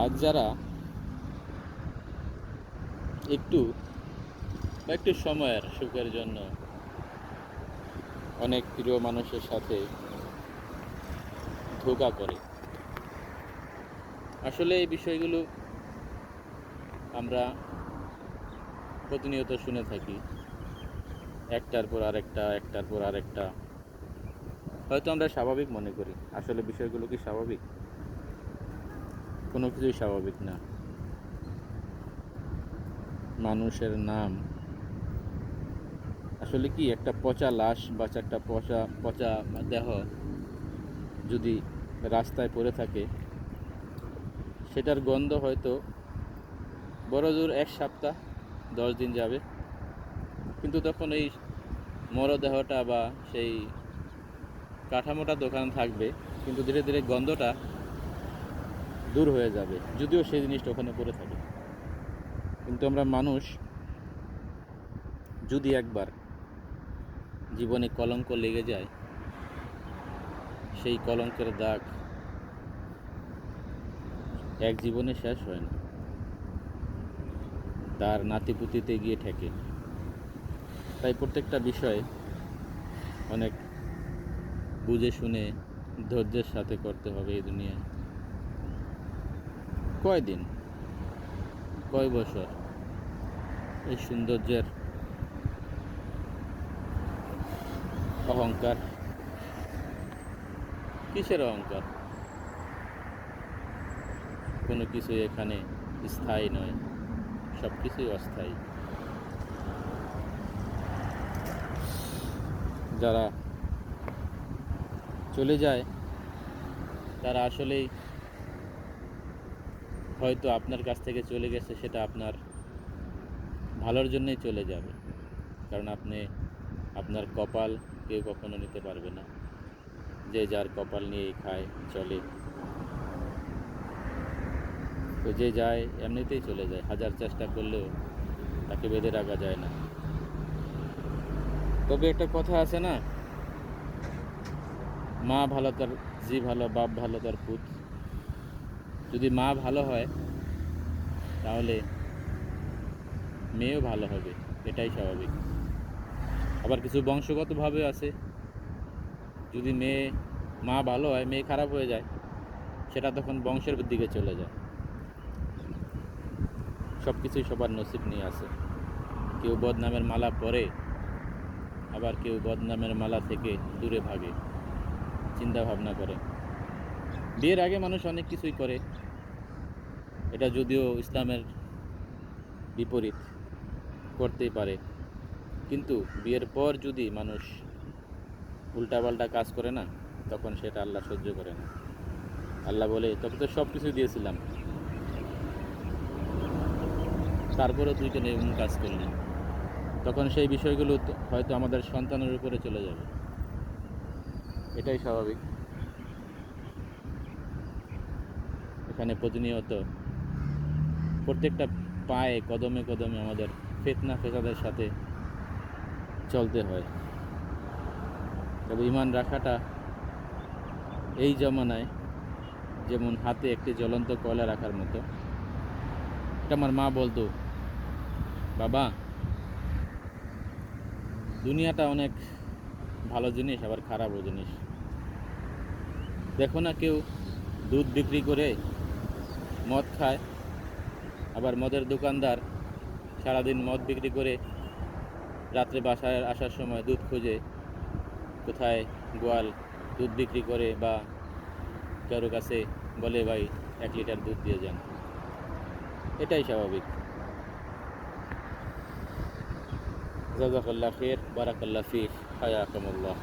আজ যারা একটু একটু সময়ের সুখের জন্য অনেক প্রিয় মানুষের সাথে ধোঁকা করে, আসলে এই বিষয়গুলো আমরা প্রতিনিয়ত শুনে থাকি, একটার পর আরেকটা। হয়তো আমরা স্বাভাবিক মনে করি, আসলে বিষয়গুলো কি স্বাভাবিক? কোনো কিছুই স্বাভাবিক না। মানুষের নাম আসলে কি, একটা পচা লাশ বা একটা পচা পচা দেহ যদি রাস্তায় পড়ে থাকে, সেটার গন্ধ হয়তো বড়জোর 1 সপ্তাহ 10 দিন যাবে, কিন্তু তখন এই মরদেহটা বা সেই কাঠামোটা দোকান থাকবে, কিন্তু ধীরে ধীরে গন্ধটা দূর হয়ে যাবে, যদিও সেই জিনিসটা ওখানে পড়ে থাকে। কিন্তু আমরা মানুষ যদি একবার জীবনে কলঙ্ক লেগে যায়, সেই কলঙ্কের দাগ এক জীবনে শেষ হয় না, তার নাতিপুতিতে গিয়ে ঠেকে। তাই প্রত্যেকটা বিষয় অনেক বুঝে শুনে ধৈর্যের সাথে করতে হবে। এই দুনিয়ায় কয়দিন, কয় বছর এই সৌন্দর্যের অহংকার? কিসের অহংকার? কোনো কিছুই এখানে স্থায়ী নয়, সব কিছুই অস্থায়ী। যারা চলে যায় তারা আসলেই হয়তো আপনার কাছ থেকে চলে গেছে, সেটা আপনার ভালোর জন্যই চলে যাবে, কারণ আপনি আপনার কপাল কেউ কখনো নিতে পারবে না। যে যার কপাল নিয়েই খায় চলে, তো যে যায় এমনিতেই চলে যায়, হাজার চেষ্টা করলেও তাকে বেঁধে রাখা যায় না। তবে একটা কথা আছে না, মা ভালো তার জি ভালো, বাপ ভালো তার পুত। যদি মা ভালো হয় তাহলে মেয়েও ভালো হবে, এটাই স্বাভাবিক। আবার কিছু বংশগতভাবে আছে, যদি মা ভালো হয়, মেয়ে খারাপ হয়ে যায়, সেটা তখন বংশের দিকে চলে যায়। সব কিছুই সবার নসিব নিয়ে আছে। কেউ বদনামের মালা পরে, আবার কেউ বদনামের মালা থেকে দূরে ভাগে, চিন্তা ভাবনা করে। বিয়ের আগে মানুষ অনেক কিছুই করে, এটা যদিও ইসলামের বিপরীত, করতেই পারে, কিন্তু বিয়ের পর যদি মানুষ উল্টাপাল্টা কাজ করে না, তখন সেটা আল্লাহ সহ্য করে না। আল্লাহ বলে, তোকে তো সব কিছু দিয়েছিলাম, তারপরেও তুই কেন এমন কাজ করলি? তখন সেই বিষয়গুলো হয়তো আমাদের সন্তানের উপরে চলে যাবে, এটাই স্বাভাবিক। এখানে প্রতিনিয়ত প্রত্যেকটা পায়ে কদমে কদমে আমাদের ফিতনা ফেসাদের সাথে চলতে হয়। তবে ঈমান রাখাটা এই জমানায় যেমন হাতে একটি জ্বলন্ত কয়লা রাখার মতো। এটা আমার মা বলতো, বাবা, দুনিয়াটা অনেক ভালো জিনিস, আবার খারাপও জিনিস। দেখো না, কেউ দুধ বিক্রি করে মদ খায়, আবার মদের দোকানদার সারাদিন মদ বিক্রি করে রাত্রে বাসায় আসার সময় দুধ খোঁজে, কোথায় গোয়াল দুধ বিক্রি করে, বা কারো কাছে বলে, ভাই 1 লিটার দুধ দিয়ে যান। এটাই স্বাভাবিক। জাযাকাল্লাহ খের, বারাকাল্লাহ ফিক, হায়াকুমুল্লাহ।